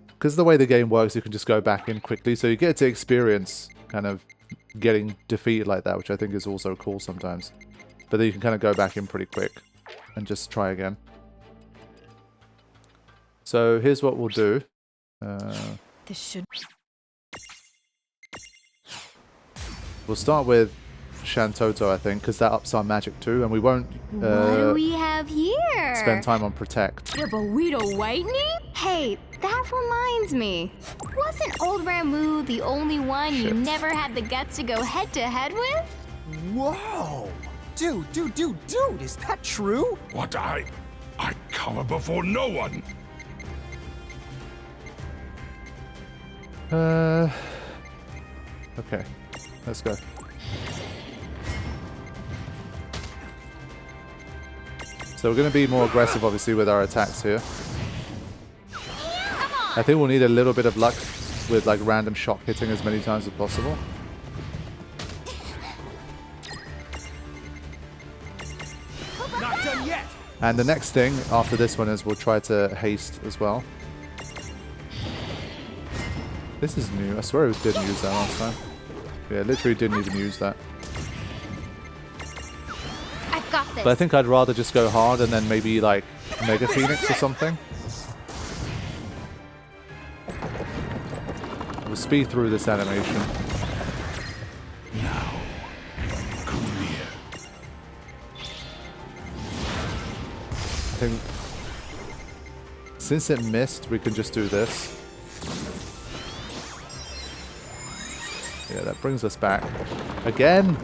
Because the way the game works, you can just go back in quickly, so you get to experience kind of getting defeated like that, which I think is also cool sometimes. But then you can kind of go back in pretty quick and just try again. So here's what we'll do. This should. We'll start with Shantoto, I think, because that ups our magic too, and we won't What do we have here? spend time on Protect. The burrito whitening? Hey, that reminds me. Wasn't old Ramu the only one you never had the guts to go head to head with? Whoa! Dude, is that true? What I cower before no one. Okay, let's go. So we're going to be more aggressive, obviously, with our attacks here. I think we'll need a little bit of luck with like random shock hitting as many times as possible. Not done yet. And the next thing after this one is we'll try to haste as well. This is new. I swear we didn't use that last time. Yeah, literally didn't even use that. I've got this. But I think I'd rather just go hard and then maybe like Mega Phoenix or something. We'll speed through this animation. Now, clear. I think since it missed, we can just do this. Yeah, that brings us back. Again?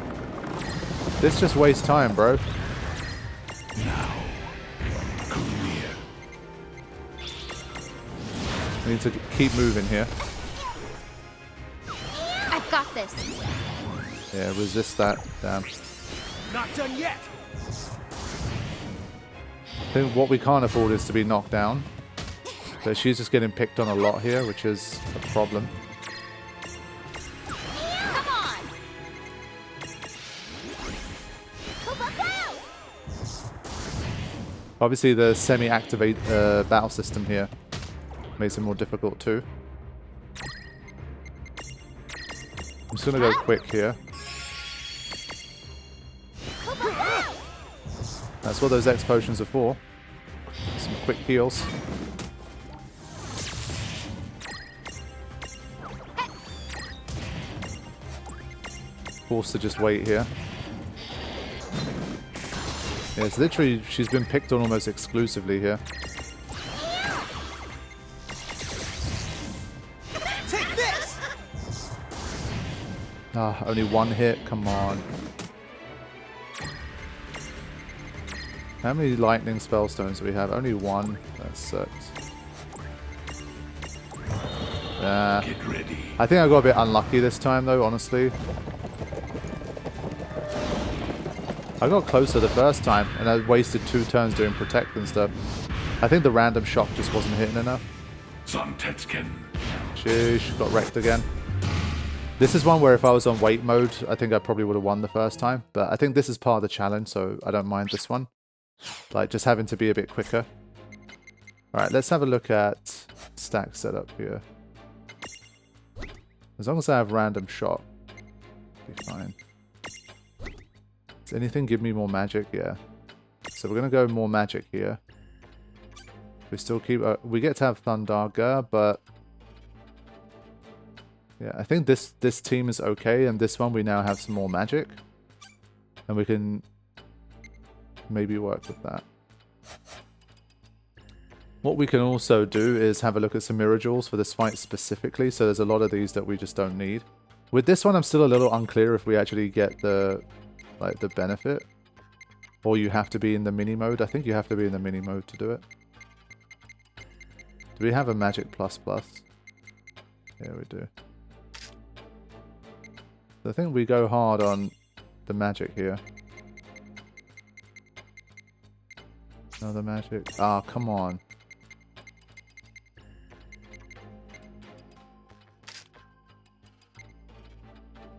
This just wastes time, bro. Now, clear. We need to keep moving here. I've got this. Yeah, resist that. Damn. Not done yet. I think what we can't afford is to be knocked down. But she's just getting picked on a lot here, which is a problem. Come on. Obviously, the semi-activate battle system here makes it more difficult too. I'm just gonna go quick here. That's what those X potions are for. Some quick heals. Forced to just wait here. Yeah, it's literally, she's been picked on almost exclusively here. Take this. Ah, only one hit, come on. How many lightning spellstones do we have? Only one. That sucks. Get ready. I think I got a bit unlucky this time though, honestly. I got closer the first time and I wasted 2 turns doing Protect and stuff. I think the random shock just wasn't hitting enough. Samtetsken. Sheesh, got wrecked again. This is one where if I was on wait mode, I think I probably would have won the first time. But I think this is part of the challenge, so I don't mind this one. Like, just having to be a bit quicker. Alright, let's have a look at stack setup here. As long as I have random shot, be fine. Does anything give me more magic? Yeah. So we're going to go more magic here. We still keep... we get to have Thundarga, but... yeah, I think this team is okay, and this one we now have some more magic. And we can maybe work with that. What we can also do is have a look at some Mirages for this fight specifically, so there's a lot of these that we just don't need. With this one, I'm still a little unclear if we actually get the benefit. Or you have to be in the mini mode. I think you have to be in the mini mode to do it. Do we have a magic plus plus? Yeah, we do. So I think we go hard on the magic here. Another magic. Ah, come on.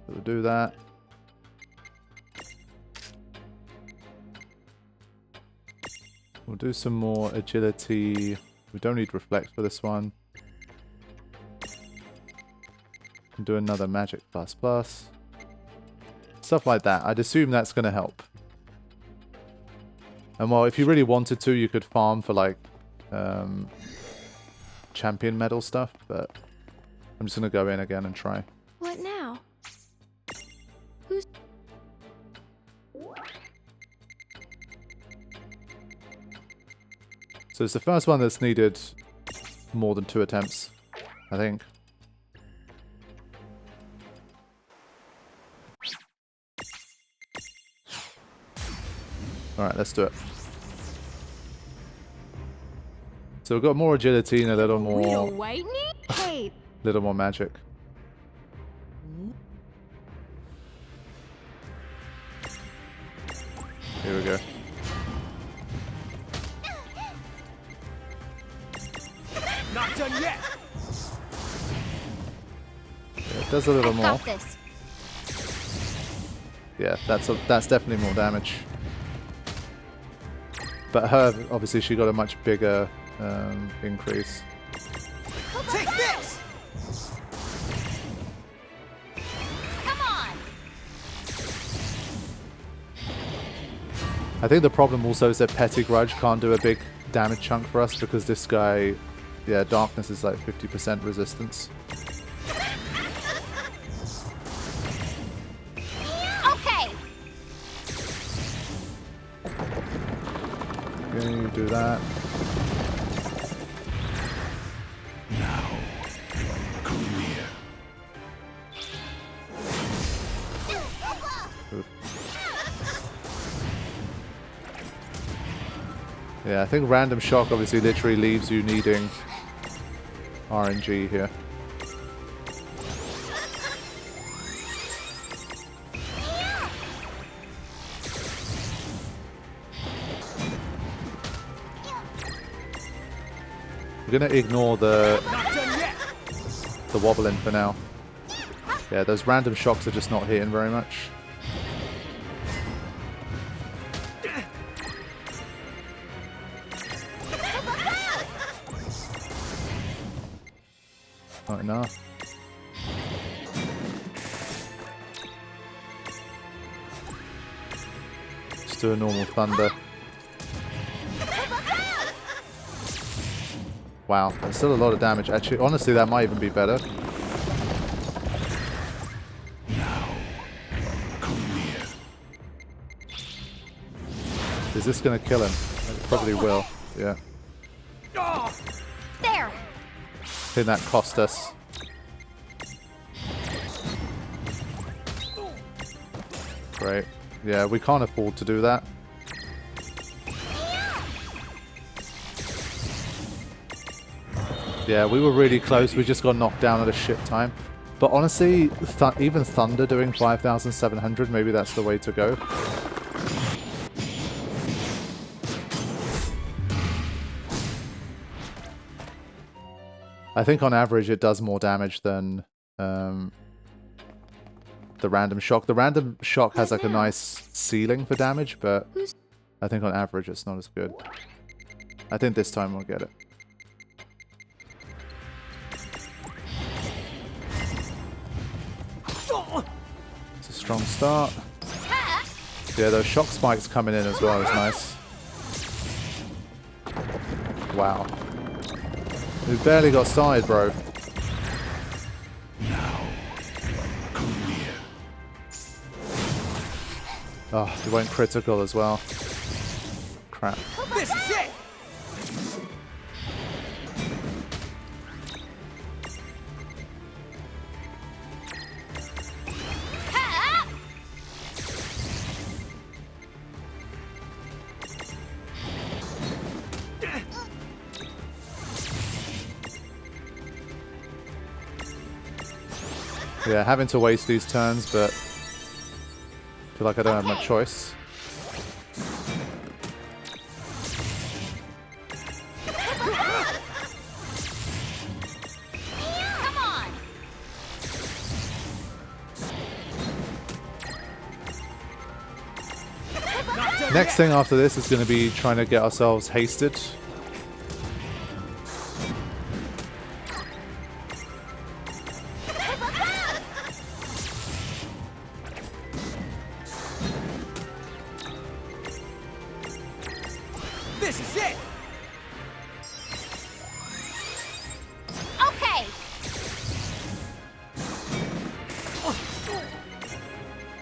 So we'll do that. We'll do some more agility. We don't need reflect for this one. Can do another magic plus plus. Stuff like that. I'd assume that's going to help. And well, if you really wanted to, you could farm for like champion medal stuff, but I'm just going to go in again and try. What now? So it's the first one that's needed more than 2 attempts, I think. Alright, let's do it. So we've got more agility and a little more Hey, little more magic. Here we go. Not done yet. Yeah, it does a little more. got this. Yeah, that's definitely more damage. But her, obviously, she got a much bigger increase. Take this. Come on. I think the problem also is that Petty Grudge can't do a big damage chunk for us because this guy, yeah, Darkness is like 50% resistance. Okay. Okay, you do that. Now, clear. Good. Yeah, I think Random Shock obviously literally leaves you needing RNG here. We're gonna ignore the Not done yet. wobbling for now. Yeah, those random shocks are just not hitting very much. Not enough. Just do a normal thunder. Wow, that's still a lot of damage. Actually, honestly, that might even be better. Now, clear. Is this going to kill him? It probably will. Yeah. Oh, There. I think that cost us. Great. Yeah, we can't afford to do that. Yeah, we were really close. We just got knocked down at a shit time. But honestly, even Thunder doing 5,700, maybe that's the way to go. I think on average it does more damage than the Random Shock. The Random Shock has like a nice ceiling for damage, but I think on average it's not as good. I think this time we'll get it. It's a strong start. Yeah, those shock spikes coming in as well is nice. Wow. We barely got started, bro. Now, clear. Oh, he went critical as well. Crap. this is it. Yeah, having to waste these turns, but I feel like I don't have much choice. Come on. Next thing after this is going to be trying to get ourselves hasted.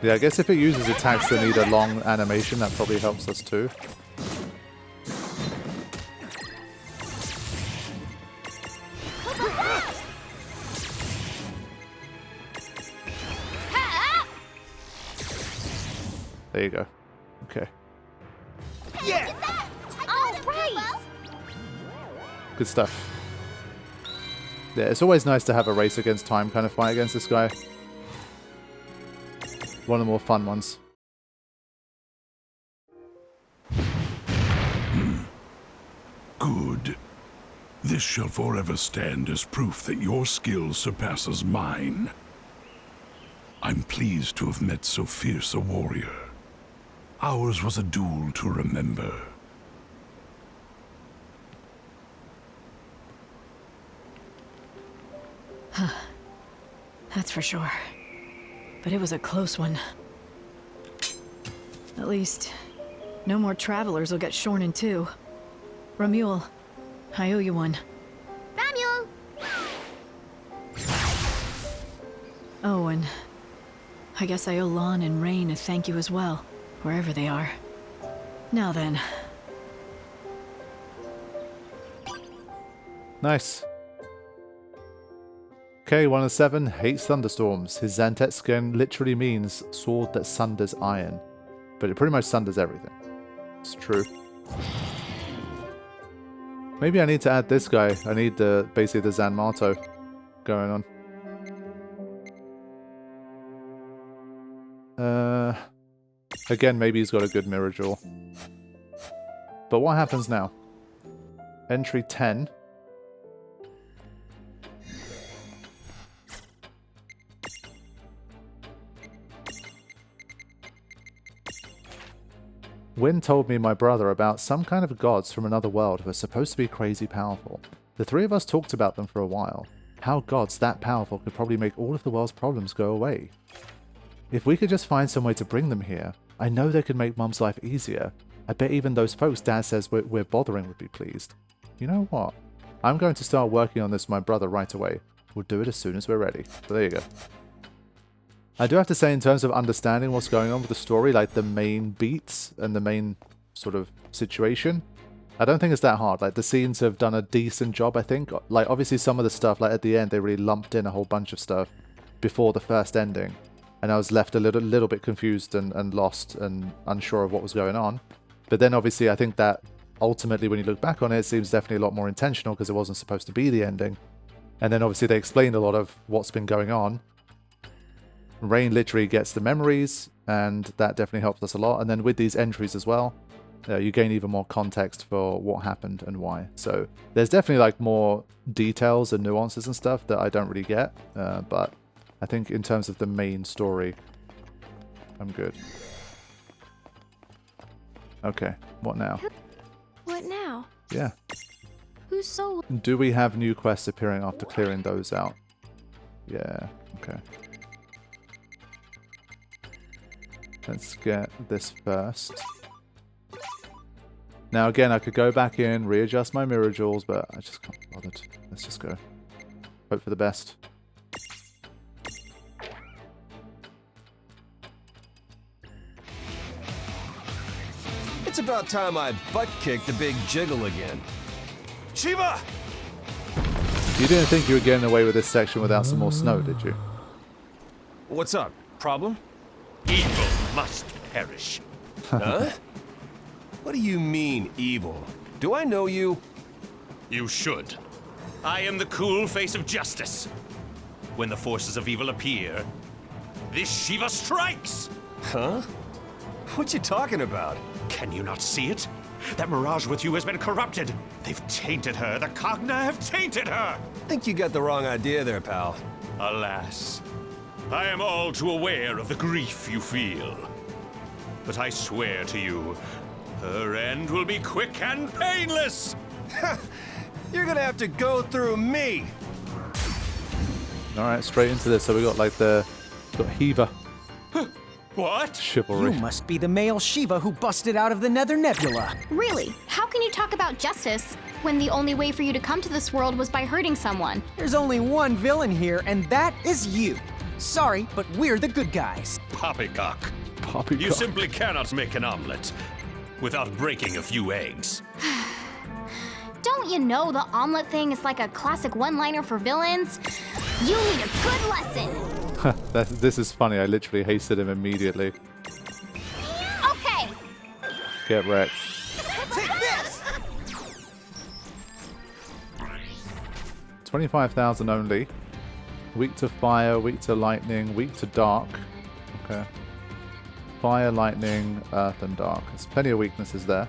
Yeah, I guess if it uses attacks that need a long animation, that probably helps us too. There you go. Okay. Yeah. All right. Good stuff. Yeah, it's always nice to have a race against time kind of fight against this guy. One of the more fun ones. Good. This shall forever stand as proof that your skill surpasses mine. I'm pleased to have met so fierce a warrior. Ours was a duel to remember. That's for sure. But it was a close one. At least, no more travelers will get shorn in two. Ramule, I owe you one. Samuel. Oh, and I guess I owe Lann and Reynn a thank you as well, wherever they are. Now then. Nice. Okay, 1 of 7 hates thunderstorms. His Zantet skin literally means sword that sunders iron. But it pretty much sunders everything. It's true. Maybe I need to add this guy. I need basically the Zanmato going on. Again, maybe he's got a good mirror jaw. But what happens now? Entry 10. Wynn told me my brother about some kind of gods from another world who are supposed to be crazy powerful. The three of us talked about them for a while. How gods that powerful could probably make all of the world's problems go away. If we could just find some way to bring them here, I know they could make Mum's life easier. I bet even those folks Dad says we're bothering would be pleased. You know what? I'm going to start working on this with my brother right away. We'll do it as soon as we're ready. So there you go. I do have to say, in terms of understanding what's going on with the story, like the main beats and the main sort of situation, I don't think it's that hard. Like, the scenes have done a decent job, I think. Like, obviously some of the stuff, like at the end, they really lumped in a whole bunch of stuff before the first ending. And I was left a little bit confused and lost and unsure of what was going on. But then obviously I think that ultimately when you look back on it, it seems definitely a lot more intentional because it wasn't supposed to be the ending. And then obviously they explained a lot of what's been going on. Reynn literally gets the memories, and that definitely helps us a lot. And then with these entries as well, you gain even more context for what happened and why. So there's definitely like more details and nuances and stuff that I don't really get. But I think in terms of the main story, I'm good. Okay, what now? What now? Yeah. Whose soul? Do we have new quests appearing after clearing those out? Yeah, okay. Let's get this first. Now again, I could go back in, readjust my mirror jewels, but I just can't be bothered. Let's just go. Hope for the best. It's about time I butt-kicked the big jiggle again. Shiva! You didn't think you were getting away with this section without some more snow, did you? What's up? Problem? Evil must perish. Huh? What do you mean, evil? Do I know you? You should. I am the cool face of justice. When the forces of evil appear, this Shiva strikes! Huh? What you talking about? Can you not see it? That Mirage with you has been corrupted. They've tainted her. The Cogna have tainted her. Think you got the wrong idea there, pal. Alas, I am all too aware of the grief you feel. But I swear to you, her end will be quick and painless. You're gonna have to go through me. Alright, straight into this. So we got like got Heaver. What? Chivalry. You must be the male Shiva who busted out of the Nether Nebula. Really? How can you talk about justice when the only way for you to come to this world was by hurting someone? There's only one villain here, and that is you. Sorry, but we're the good guys. poppycock. Poppycock. You simply cannot make an omelet without breaking a few eggs. Don't you know the omelet thing is like a classic one-liner for villains? You need a good lesson. This is funny. I literally hasted him immediately. Okay. Get wrecked. Take this! 25,000 only. Weak to fire, weak to lightning, weak to dark. Okay. Fire, lightning, earth, and dark. There's plenty of weaknesses there.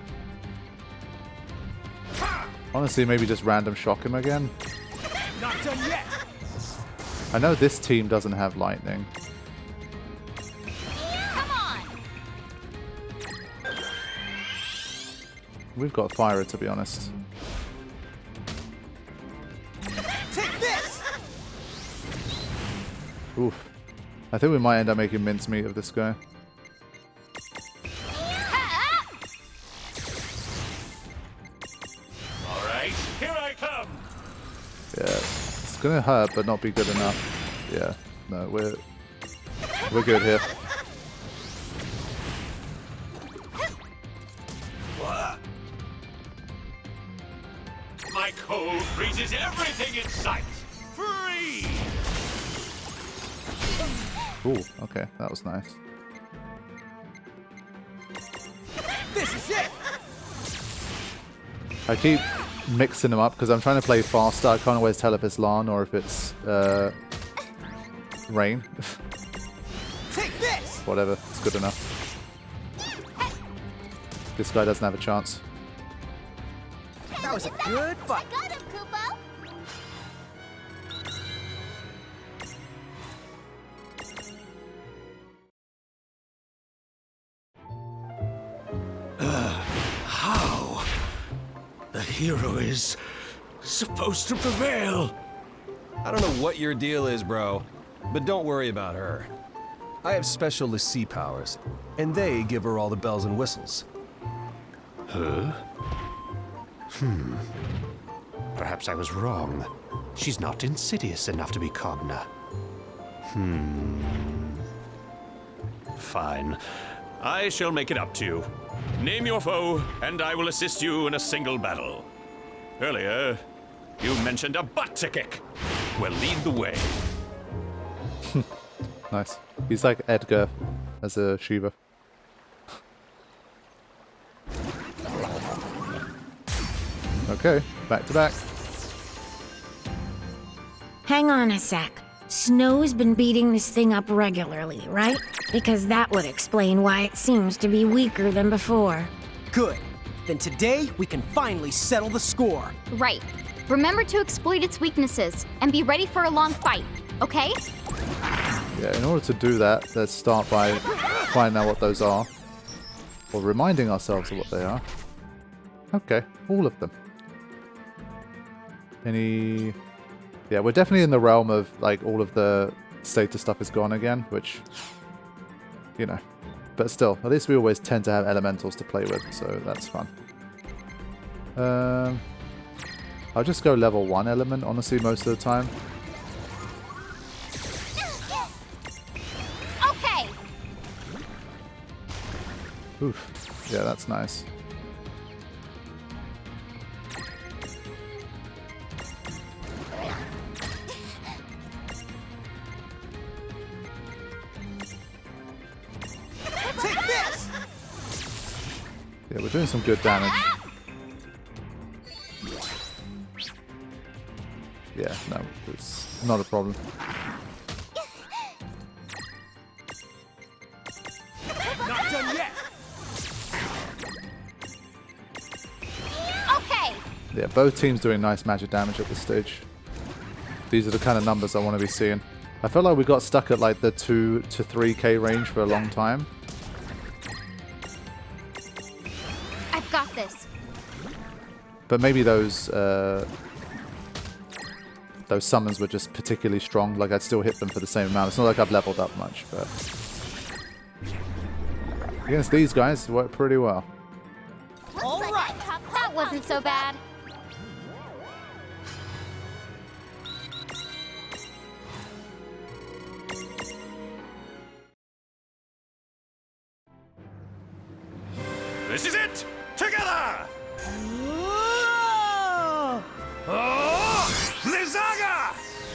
Honestly, maybe just random shock him again. Not done yet! I know this team doesn't have lightning. Come on. We've got fire, to be honest. Take this! Oof. I think we might end up making mincemeat of this guy. All right, here I come. Yeah. It's gonna hurt, but not be good enough. Yeah. No, we're good here. My cold freezes everything in sight. Free! Ooh, okay. That was nice. This is it! I keep mixing them up because I'm trying to play faster. I can't always tell if it's Lann or if it's Reynn. Take this! Whatever, it's good enough. This guy doesn't have a chance. That was a good fight. Got him, Kupo. How? The hero is supposed to prevail. I don't know what your deal is, bro, but don't worry about her. I have special Lassie powers, and they give her all the bells and whistles. Huh? Perhaps I was wrong. She's not insidious enough to be Cogna. Fine. I shall make it up to you. Name your foe, and I will assist you in a single battle. Earlier, you mentioned a butt to kick. Well, lead the way. Nice. He's like Edgar as a Shiva. Okay, back to back. Hang on a sec. Snow's been beating this thing up regularly, right? Because that would explain why it seems to be weaker than before. Good. Then today, we can finally settle the score. Right. Remember to exploit its weaknesses and be ready for a long fight, okay? Yeah, in order to do that, let's start by finding out what those are. Or reminding ourselves of what they are. Okay, all of them. Any... Yeah, we're definitely in the realm of, like, all of the status stuff is gone again, which, you know. But still, at least we always tend to have elementals to play with, so that's fun. I'll just go level 1 element, honestly, most of the time. Okay. Oof. Yeah, that's nice. Take this! Yeah, we're doing some good damage. Yeah, no, it's not a problem. Not done yet! Okay. Yeah, both teams doing nice magic damage at this stage. These are the kind of numbers I want to be seeing. I felt like we got stuck at like the 2 to 3k range for a long time. I've got this. But maybe those summons were just particularly strong. Like I'd still hit them for the same amount. It's not like I've leveled up much, but against these guys, it worked pretty well. All right. That wasn't so bad.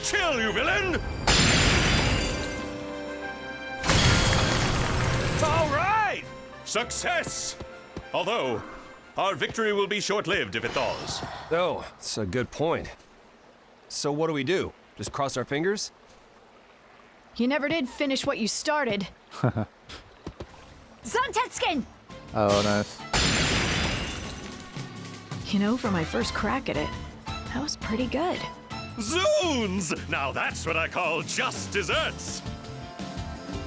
Chill, you villain! All right! Success! Although, our victory will be short-lived if it thaws. Oh, that's a good point. So what do we do? Just cross our fingers? You never did finish what you started. Zontetskin! Oh, nice. You know, for my first crack at it, that was pretty good. Zoons! Now that's what I call just desserts!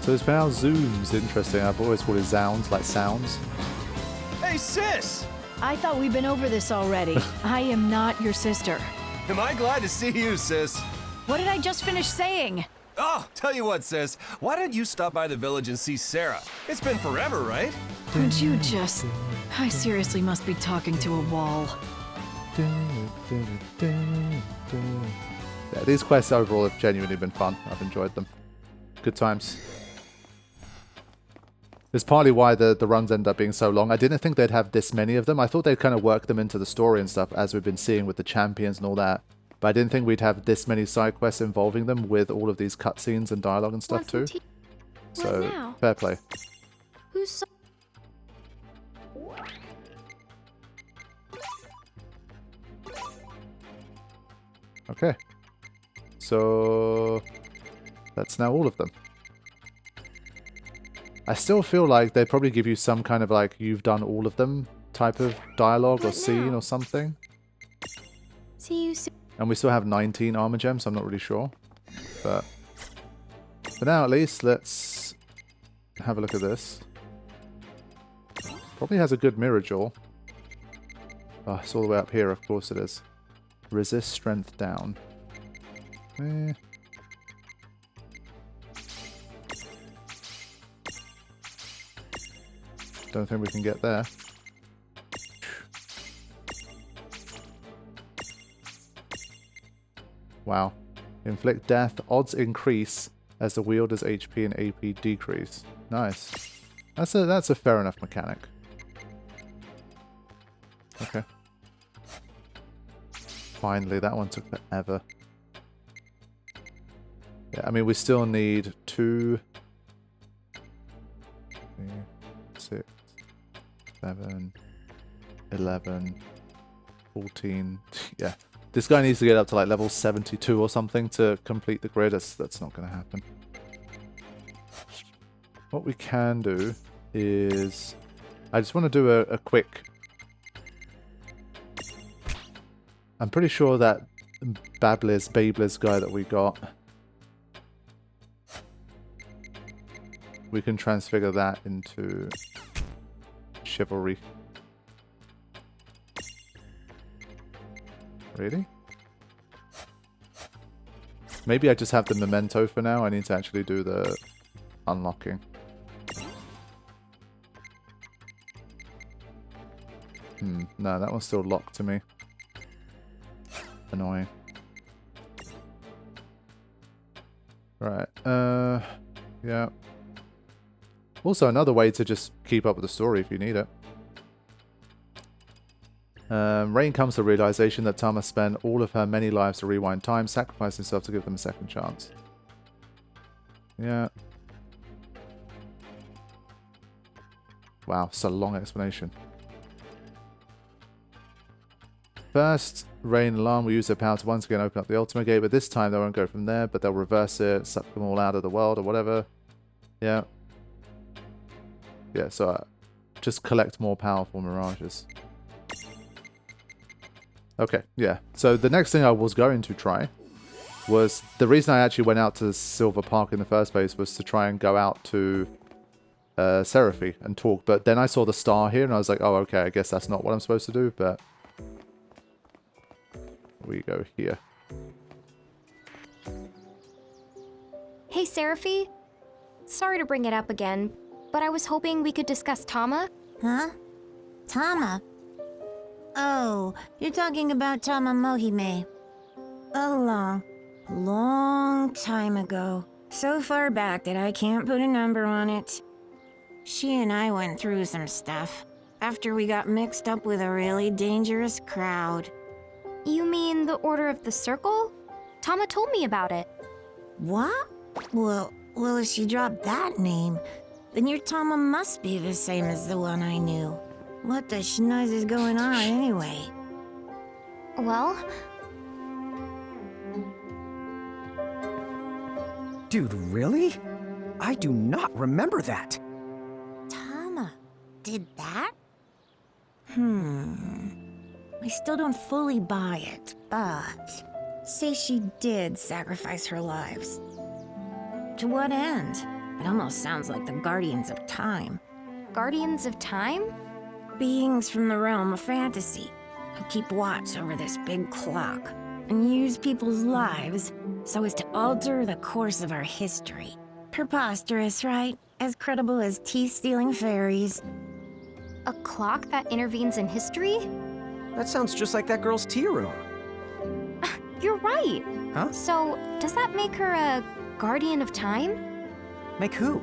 So it's pronounced zooms. Interesting. I've always called it zounds, like sounds. Hey, sis! I thought we'd been over this already. I am not your sister. Am I glad to see you, sis? What did I just finish saying? Oh, tell you what, sis. Why don't you stop by the village and see Sarah? It's been forever, right? Would you just... I seriously must be talking to a wall. Yeah, these quests overall have genuinely been fun. I've enjoyed them. Good times. It's partly why the runs end up being so long. I didn't think they'd have this many of them. I thought they'd kind of work them into the story and stuff, as we've been seeing with the champions and all that. But I didn't think we'd have this many side quests involving them with all of these cutscenes and dialogue and stuff too. So, now? fair play. Who's Okay. So, that's now all of them. I still feel like they probably give you some kind of like, you've done all of them type of dialogue or What scene now? or something. See you soon. And we still have 19 armor gems, so I'm not really sure. But for now, at least, let's have a look at this. Probably has a good mirror jaw. Oh, it's all the way up here, of course it is. Resist strength down. Don't think we can get there. Wow. Inflict death. Odds increase as the wielder's HP and AP decrease. Nice. That's a fair enough mechanic. Okay. Finally, that one took forever. Yeah, I mean, we still need 2, 3, 6, 7, 11, 14. Yeah. This guy needs to get up to like level 72 or something to complete the grid. That's not going to happen. What we can do is... I just want to do a quick... I'm pretty sure that Bablis guy that we got... We can transfigure that into chivalry. Really? Maybe I just have the memento for now. I need to actually do the unlocking. No, that one's still locked to me. Annoying. Right, yeah. Also, another way to just keep up with the story if you need it. Reynn comes to the realization that Tama spent all of her many lives to rewind time, sacrificing himself to give them a second chance. Yeah. Wow, it's a long explanation. First, Reynn and Lann will use their power to once again open up the ultimate gate, but this time they won't go from there, but they'll reverse it, suck them all out of the world or whatever. Yeah. Yeah, so just collect more powerful Mirages. Okay, yeah. So the next thing I was going to try was... The reason I actually went out to Silver Park in the first place was to try and go out to Seraphy and talk. But then I saw the star here and I was like, oh, okay, I guess that's not what I'm supposed to do, but... We go here. Hey, Seraphy. Sorry to bring it up again, but I was hoping we could discuss Tama. Huh? Tama? Oh, you're talking about Tama Mohime. A long time ago. So far back that I can't put a number on it. She and I went through some stuff after we got mixed up with a really dangerous crowd. You mean the Order of the Circle? Tama told me about it. What? Well, if she dropped that name, then your Tama must be the same as the one I knew. What the schnoz is going on anyway? Well, Dude, really? I do not remember that. Tama did that? I still don't fully buy it, but say she did sacrifice her lives. To what end? It almost sounds like the Guardians of Time. Guardians of Time? Beings from the realm of fantasy who keep watch over this big clock and use people's lives so as to alter the course of our history. Preposterous, right? As credible as teeth-stealing fairies. A clock that intervenes in history? That sounds just like that girl's tea room. You're right. Huh? So, does that make her a Guardian of Time? Make who?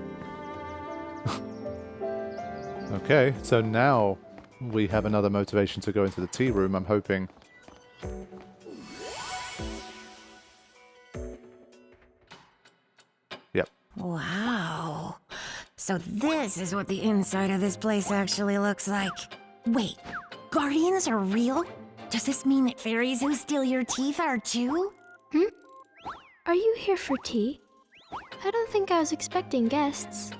Okay, so now we have another motivation to go into the tea room, I'm hoping. Yep. Wow. So this is what the inside of this place actually looks like. Wait, Guardians are real? Does this mean that fairies who steal your teeth are too? Are you here for tea? I don't think I was expecting guests.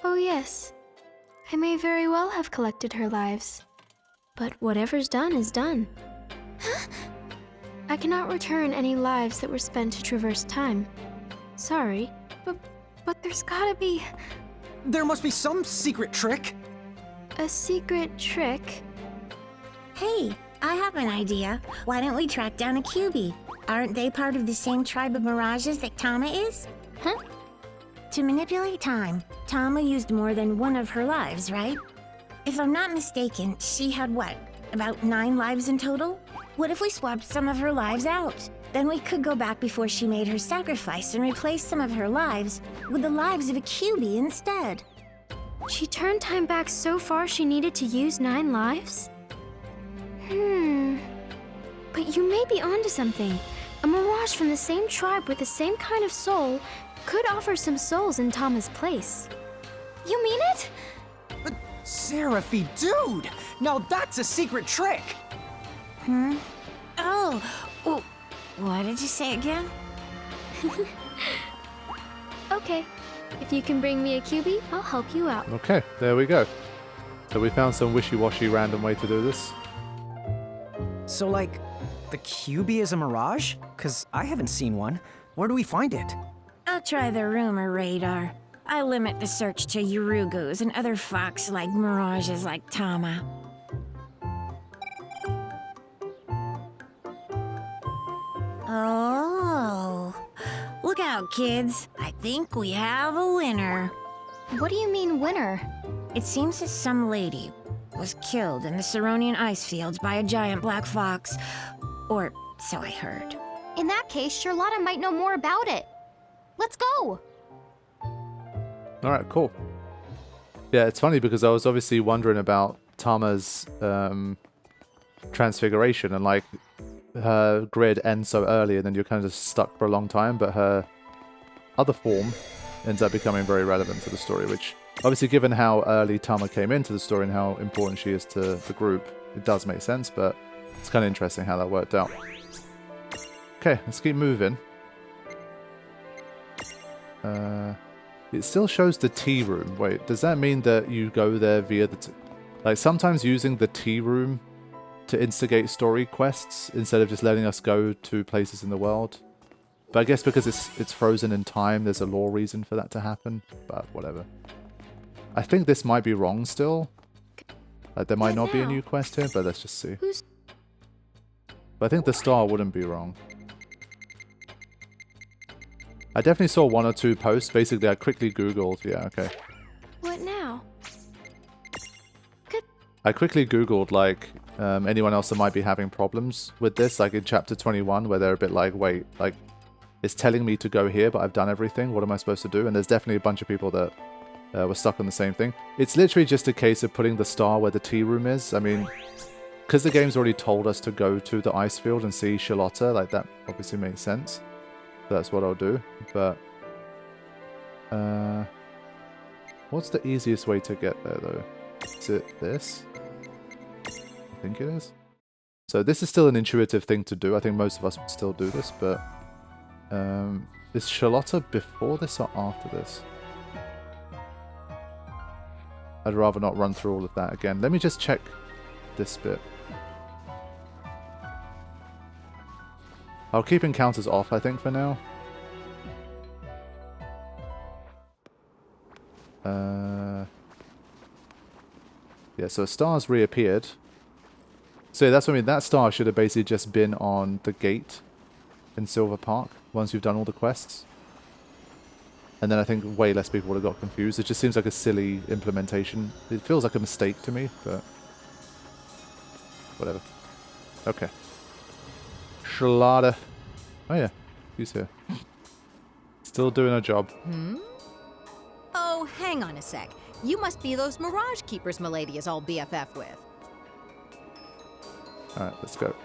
Oh yes, I may very well have collected her lives. But whatever's done is done. I cannot return any lives that were spent to traverse time. Sorry, but there's gotta be There must be some secret trick. a secret trick. Hey, I have an idea. Why don't we track down a QB? Aren't they part of the same tribe of Mirages that Tama is? Huh? To manipulate time, Tama used more than one of her lives, right? If I'm not mistaken, she had what? About 9 lives in total? What if we swapped some of her lives out? Then we could go back before she made her sacrifice and replace some of her lives with the lives of a QB instead. She turned time back so far she needed to use 9 lives? But you may be onto something. A Mirage from the same tribe with the same kind of soul could offer some souls in Tama's place. You mean it? Seraphy, dude! Now that's a secret trick! Oh, what did you say again? Okay, if you can bring me a QB, I'll help you out. Okay, there we go. So we found some wishy-washy random way to do this. So, like, the QB is a mirage? Because I haven't seen one. Where do we find it? I'll try the rumor radar. I limit the search to Urugos and other fox-like mirages like Tama. Oh, look out, kids. I think we have a winner. What do you mean, winner? It seems that some lady was killed in the Ceronian ice fields by a giant black fox. Or so I heard. In that case, Charlotta might know more about it. Let's go! Alright, cool. Yeah, it's funny because I was obviously wondering about Tama's transfiguration, and like her grid ends so early and then you're kind of just stuck for a long time, but her other form ends up becoming very relevant to the story, which obviously given how early Tama came into the story and how important she is to the group, it does make sense, but it's kind of interesting how that worked out. Okay, let's keep moving. It still shows the tea room. Wait, does that mean that you go there via the... like, sometimes using the tea room to instigate story quests instead of just letting us go to places in the world. But I guess because it's frozen in time, there's a lore reason for that to happen. But whatever. I think this might be wrong still. Like, there might not be a new quest here, but let's just see. But I think the star wouldn't be wrong. I definitely saw 1 or 2 posts. Basically, I quickly Googled. Yeah, okay. What now? I quickly Googled, like, anyone else that might be having problems with this, like in chapter 21, where they're a bit like, wait, like, it's telling me to go here, but I've done everything. What am I supposed to do? And there's definitely a bunch of people that were stuck on the same thing. It's literally just a case of putting the star where the tea room is. I mean, because the game's already told us to go to the ice field and see Charlotta, like that obviously makes sense. That's what I'll do. But what's the easiest way to get there though? Is it this? I think it is. So this is still an intuitive thing to do. I think most of us would still do this, but is Charlotta before this or after this? I'd rather not run through all of that again. Let me just check this bit. I'll keep encounters off, I think, for now. Yeah, so a star's reappeared. So yeah, that's what I mean. That star should have basically just been on the gate in Silver Park once you've done all the quests. And then I think way less people would have got confused. It just seems like a silly implementation. It feels like a mistake to me, but whatever. Okay. Schlada. Oh yeah, he's here. Still doing her job. Oh, hang on a sec. You must be those Mirage Keepers Milady is all BFF with. Alright, let's go.